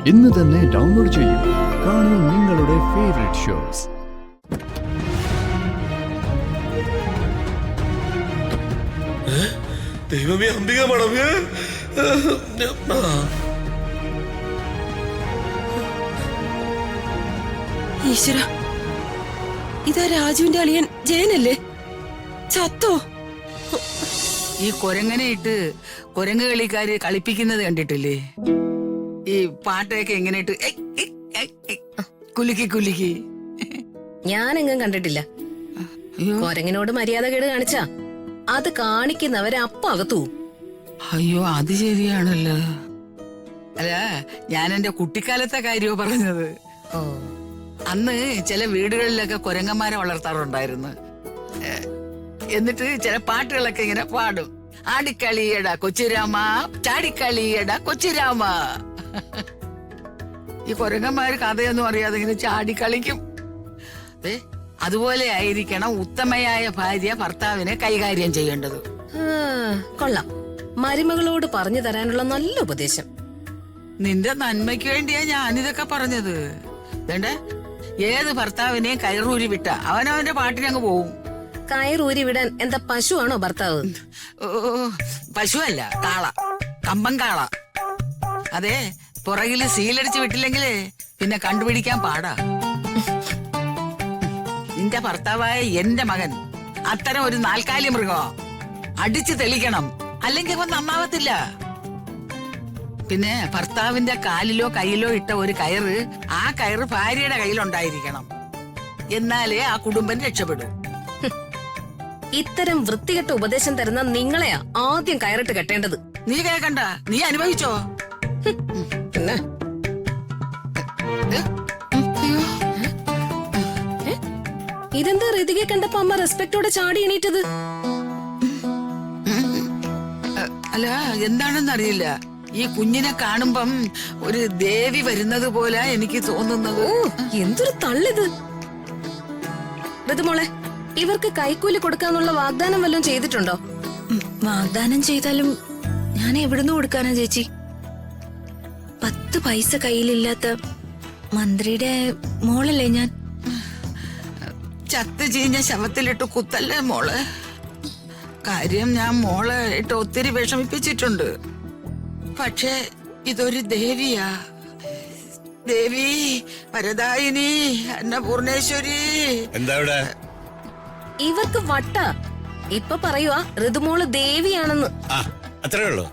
ഇന്ന് തന്നെ ഡൗൺലോഡ് ചെയ്യൂ. കാണൂ നിങ്ങളുടെ ഫേവറേറ്റ് ഷോസ്. ദൈവമേ, അംബിക മടങ്ങ്. ഈശ്വര, ഇതാ രാജുവിന്റെ അളിയൻ ജയനല്ലേ? ചത്തോ? ഈ കൊരങ്ങനെ ഇട്ട് കൊരങ്ങ് കളിക്കാര് കളിപ്പിക്കുന്നത് കണ്ടിട്ടില്ലേ? ഈ പാട്ടൊക്കെ എങ്ങനെ ഇട്ട് കുലുക്കി കുലുക്കി. ഞാനെങ്ങും കണ്ടിട്ടില്ല. കൊരങ്ങിനോട് മര്യാദ കേട് കാണിച്ചാ അത് കാണിക്കുന്നവരെ അപ്പ അകത്തു. അയ്യോ, അത് ശരിയാണല്ലോ. അല്ല, ഞാൻ എന്റെ കുട്ടിക്കാലത്തെ കാര്യമോ പറഞ്ഞത്. അന്ന് ചില വീടുകളിലൊക്കെ കൊരങ്ങന്മാരെ വളർത്താറുണ്ടായിരുന്നു. എന്നിട്ട് ചില പാട്ടുകളൊക്കെ ഇങ്ങനെ പാടും. ആടിക്കളിയടാ കൊച്ചുരാമ, ചാടിക്കളിയടാ കൊച്ചുരാമ. ഈ കൊരങ്ങന്മാര് കഥയൊന്നും അറിയാതെ ഇങ്ങനെ ചാടിക്കളിക്കും. അതുപോലെ ആയിരിക്കണം ഉത്തമയായ ഭാര്യ ഭർത്താവിനെ കൈകാര്യം ചെയ്യേണ്ടത്. കൊള്ളാം, മരുമകളോട് പറഞ്ഞു തരാനുള്ള നല്ല ഉപദേശം. നിന്റെ നന്മയ്ക്ക് വേണ്ടിയാ ഞാനിതൊക്കെ പറഞ്ഞത്. വേണ്ടേ, ഏത് ഭർത്താവിനെയും കയറൂരി വിട്ട അവനവന്റെ പാട്ടിനങ്ങ് പോവും. കയറൂരി വിടാൻ എന്താ പശുവാണോ ഭർത്താവ്? ഓ, പശുവല്ല, കാള, കമ്പം കാള. അതെ, പുറകില് സീലടിച്ച് വിട്ടില്ലെങ്കില് പിന്നെ കണ്ടുപിടിക്കാൻ പാടാ. നിന്റെ ഭർത്താവായ എന്റെ മകൻ അത്തരം ഒരു നാൽക്കാലി മൃഗം. അടിച്ചു തെളിക്കണം, അല്ലെങ്കിൽ അവൻ നന്നാവത്തില്ല. പിന്നെ ഭർത്താവിന്റെ കാലിലോ കയ്യിലോ ഇട്ട ഒരു കയറ്, ആ കയറ് ഭാര്യയുടെ കയ്യിലുണ്ടായിരിക്കണം. എന്നാലേ ആ കുടുംബം രക്ഷപ്പെടൂ. ഇത്തരം വൃത്തികെട്ട ഉപദേശം തരുന്ന നിങ്ങളെയാ ആദ്യം കയറിട്ട് കെട്ടേണ്ടത്. നീ കേൾക്കണ്ട, നീ അനുഭവിച്ചോ. പിന്നെ ഇതെന്താ ഋതികയെ കണ്ടപ്പോ അമ്മ റെസ്പെക്ടോടെ ചാടി എണീറ്റത്? അല്ല, എന്താണെന്നറിയില്ല, ഈ കുഞ്ഞിനെ കാണുമ്പം ഒരു ദേവി വരുന്നത് പോലെ എനിക്ക് തോന്നുന്നത്. ഓ, എന്തൊരു തള്ളിത്. ഋതുമോളെ, ഇവർക്ക് കൈക്കൂലി കൊടുക്കാന്നുള്ള വാഗ്ദാനം വല്ലതും ചെയ്തിട്ടുണ്ടോ? വാഗ്ദാനം ചെയ്താലും ഞാൻ എവിടുന്ന് കൊടുക്കാനാ ചേച്ചി? 10 പൈസ കയ്യിലില്ലാത്ത മന്ത്രിയുടെ മോളല്ലേ ഞാൻ. ചത്ത് ചീഞ്ഞ ശവത്തിലിട്ട് കുത്തല്ലേ മോളെ. കാര്യം, ഞാൻ മോളെ ഇട്ട് ഒത്തിരി വിഷമിപ്പിച്ചിട്ടുണ്ട്. പക്ഷേ ഇതൊരു ദേവിയാ. ദേവി, വരദായിനി, അന്നപൂർണേശ്വരി. എന്താ ഇവിടെ? ഇവർക്ക് വട്ട. ഇപ്പൊ പറയുവാ ഋതുമോള് ദേവിയാണെന്ന്. അത്രേ ഉള്ളൂ.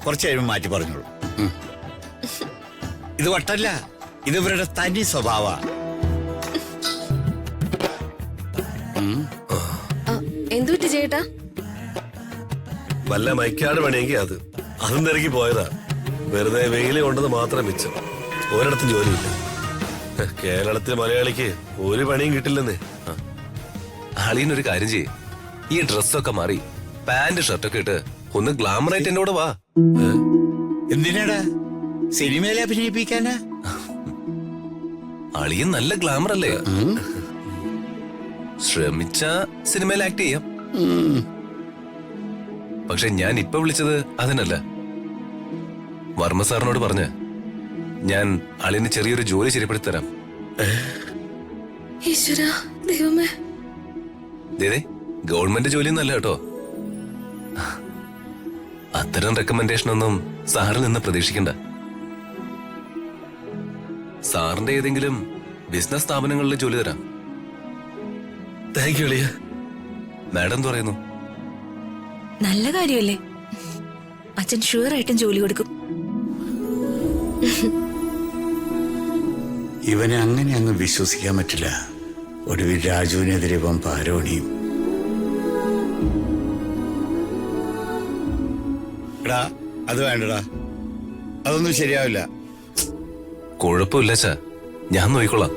കുറച്ച് കഴിയുമ്പോൾ മാറ്റി പറഞ്ഞോളൂ. ഇത് വട്ടല്ല, ഇത് ഇവരുടെ തനി സ്വഭാവ. എന്തുപറ്റി ചേട്ടാ? വല്ല മൈക്കാട് പണിയെങ്കിൽ അതും തിരക്കി പോയതാ. വെറുതെ വെയില് കൊണ്ടത് മാത്രം മിച്ചം. ഒരിടത്തും ജോലിയില്ല. കേരളത്തിൽ മലയാളിക്ക് ഒരു പണിയും കിട്ടില്ലെന്നേ. അളിയനൊരു കാര്യം ചെയ്യേ, ഈ ഡ്രസ്സൊക്കെ മാറി പാന്റ് ഷർട്ടൊക്കെ ഇട്ട് ഒന്ന് ഗ്ലാമറായിട്ട് എന്റെ കൂടെ വാ. എന്തിനാടാ? സിനിമയിലെ അഭിനയിപ്പിക്കാനാ? അളിയൻ നല്ല ഗ്ലാമർ അല്ലേ? ശ്രമിച്ച സിനിമയിൽ ആക്ട് ചെയ്യാം. പക്ഷെ ഞാൻ ഇപ്പൊ വിളിച്ചത് അതിനല്ല. വർമ്മ സാറിനോട് പറഞ്ഞ് ഞാൻ അളിയന് ചെറിയൊരു ജോലി ശരിപ്പെടുത്തി തരാം. ഈശ്വര, ദൈവമേ. ഗവൺമെന്റ് ജോലിയൊന്നല്ല കേട്ടോ. അത്തരം റെക്കമെൻഡേഷൻ ഒന്നും സാറിൽ നിന്ന് പ്രതീക്ഷിക്കണ്ട. സാറിന്റെ ഏതെങ്കിലും ബിസിനസ് സ്ഥാപനങ്ങളിൽ ജോലി തരാം. താങ്ക് യു അളിയ. മാഡം എന്ത് പറയുന്നു? നല്ല കാര്യമല്ലേ? അച്ഛൻ ഷുവർ ആയിട്ടും ജോലി കൊടുക്കും. ഇവനെ അങ്ങനെ അങ്ങ് വിശ്വസിക്കാൻ പറ്റില്ല. ഒടുവിൽ രാജുവിനെതിരെ ഇവൻ പാരോണിയും. എടാ, അത് വേണ്ടടാ, അതൊന്നും ശരിയാവില്ല. കുഴപ്പമില്ല അച്ഛാ, ഞാൻ നോക്കിക്കൊള്ളാം.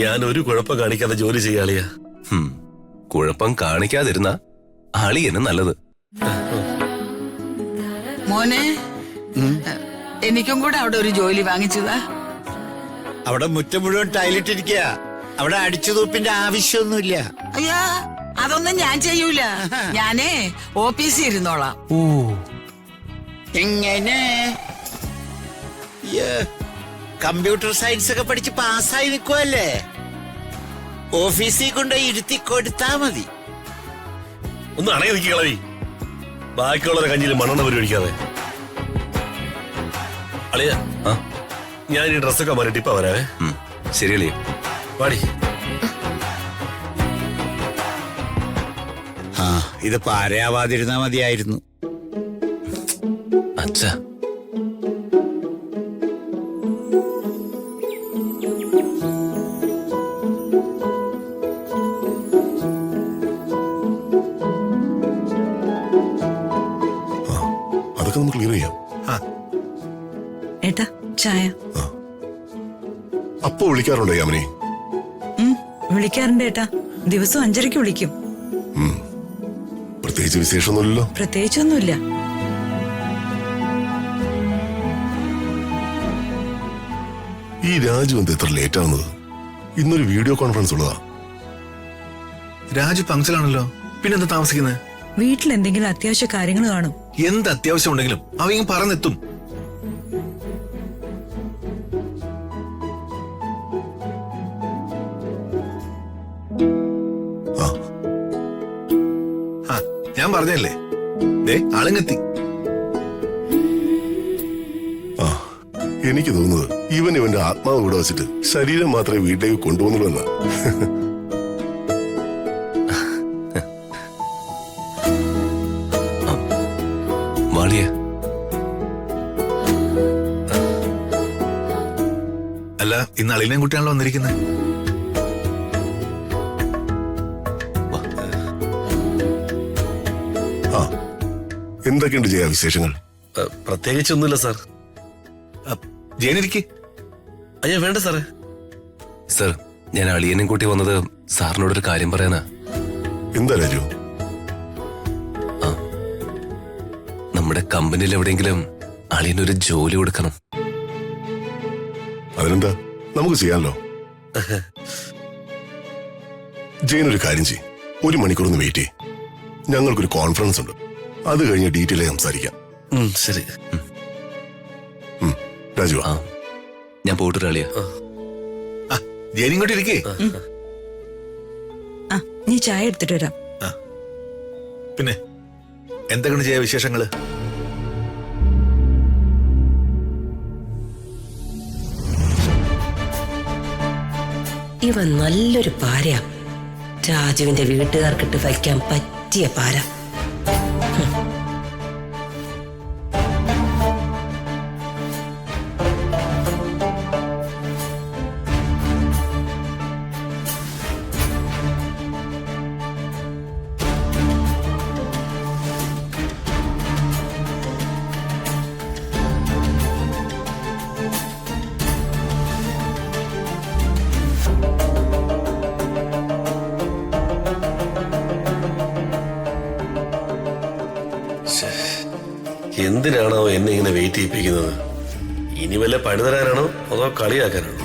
ഞാൻ ഒരു കുഴപ്പം കാണിക്കാതെ ജോലി ചെയ്യാളിയ. കുഴപ്പം കാണിക്കാതിരുന്ന അളിയന് നല്ലത്. മോനെ, എനിക്കും കൂടെ അവിടെ ഒരു ജോലി വാങ്ങിച്ചതാ. അവിടെ മുറ്റം മുഴുവൻ ടൈലറ്റ് ഇരിക്കുക. അവിടെ അടിച്ചു തൂപ്പിന്റെ ആവശ്യമൊന്നുമില്ല. അയ്യാ, അതൊന്നും ഞാൻ ചെയ്യൂല. ഞാനേ ഓഫീസിൽ ഇരുന്നോളാം. എങ്ങനെ കമ്പ്യൂട്ടർ സയൻസ് ഒക്കെ പഠിച്ച് പാസ്സായി നിൽക്കുവല്ലേ? ഓഫീസിൽ കൊണ്ടുപോയി ഇരുത്തി കൊടുത്താ മതി. ഒന്ന് അണങ്ങി നിൽക്കളവി. ബാക്കിയുള്ളവരെ കഞ്ഞിയിൽ മണ്ണെണ്ണ പരിപാടിക്കാതെ. അളിയ, ഞാൻ ഈ ഡ്രസ്സൊക്കെ മാറിയിട്ട് ഇപ്പൊ വരാവേ. ശരി അളിയ. പാടി. ആ, ഇത് പാരയാവാതിരുന്നാ മതിയായിരുന്നു. അച്ഛാ, അതൊക്കെ നമുക്ക് ക്ലിയർ ചെയ്യാം. ഏട്ടാ ചായ. അപ്പൊ വിളിക്കാറുണ്ടോ യാമിനി? വിളിക്കാറുണ്ട് ഏട്ടാ, ദിവസം 5:30 വിളിക്കും. പ്രത്യേകിച്ച് വിശേഷമൊന്നുമില്ലല്ലോ? പ്രത്യേകിച്ചൊന്നുമില്ല. ഈ രാജു എന്താ ഇത്ര ലേറ്റ് ആവുന്നത്? ഇന്നൊരു വീഡിയോ കോൺഫറൻസ് ഉള്ളതാ. രാജു പങ്ക്ചലാണല്ലോ, പിന്നെന്താ താമസിക്കുന്നത്? വീട്ടിൽ എന്തെങ്കിലും അത്യാവശ്യ കാര്യങ്ങൾ കാണും. എന്ത് അത്യാവശ്യം ഉണ്ടെങ്കിലും അവയും പറഞ്ഞെത്തും. ഞാൻ പറഞ്ഞല്ലേ, ദേ ആളുങ്ങെത്തി. ആ, എനിക്ക് തോന്നുന്നത് ഇവന്റെ ആത്മാവ് ഇവിടെ വെച്ചിട്ട് ശരീരം മാത്രമേ വീട്ടിലേക്ക് കൊണ്ടുപോകുന്നുള്ളൂ എന്നാ. മാളിയ, അല്ല, ഇന്ന് അളിയനെയും കുട്ടിയാണല്ലോ വന്നിരിക്കുന്നത്. ആ, എന്തൊക്കെയുണ്ട് ചെയ്യാ വിശേഷങ്ങൾ? പ്രത്യേകിച്ചൊന്നുമില്ല സാർ. ജയനിരിക്ക്. അയ്യോ വേണ്ട സാറേ. സർ, ഞാൻ അളിയനെ കൂട്ടി വന്നത് സാറിനോടൊരു കാര്യം പറയാനാ. എന്താ രാജു? നമ്മുടെ കമ്പനിയിൽ എവിടെയെങ്കിലും അളിയനൊരു ജോലി കൊടുക്കണം. അതിനെന്താ, നമുക്ക് ചെയ്യാമല്ലോ. ജയൻ ഒരു കാര്യം ചെയ്യും, 1 മണിക്കൂർ വെയിറ്റ് ചെയ്യും. ഞങ്ങൾക്കൊരു കോൺഫറൻസ് ഉണ്ട്, അത് കഴിഞ്ഞ് ഡീറ്റെയിൽ ആയി സംസാരിക്കാം. ശരി. രാജു, ഞാൻ പോയിട്ട് അളിയ. ജയനിങ്ങോട്ട് ഇരിക്കേ. ആ, നീ ചായ എടുത്തിട്ട് വരാം. പിന്നെ എന്തൊക്കെയാണ് ചെയ്യാ വിശേഷങ്ങള്? ഇവൻ നല്ലൊരു പാരയാ. രാജുവിന്റെ വീട്ടുകാർക്കിട്ട് വയ്ക്കാൻ പറ്റിയ പാര. എന്തിനാണോ എന്നെ ഇങ്ങനെ വെയിറ്റ് ചെയ്യിപ്പിക്കുന്നത്? ഇനി വല്ല പണി തരാനാണോ അതോ കളിയാക്കാനാണോ?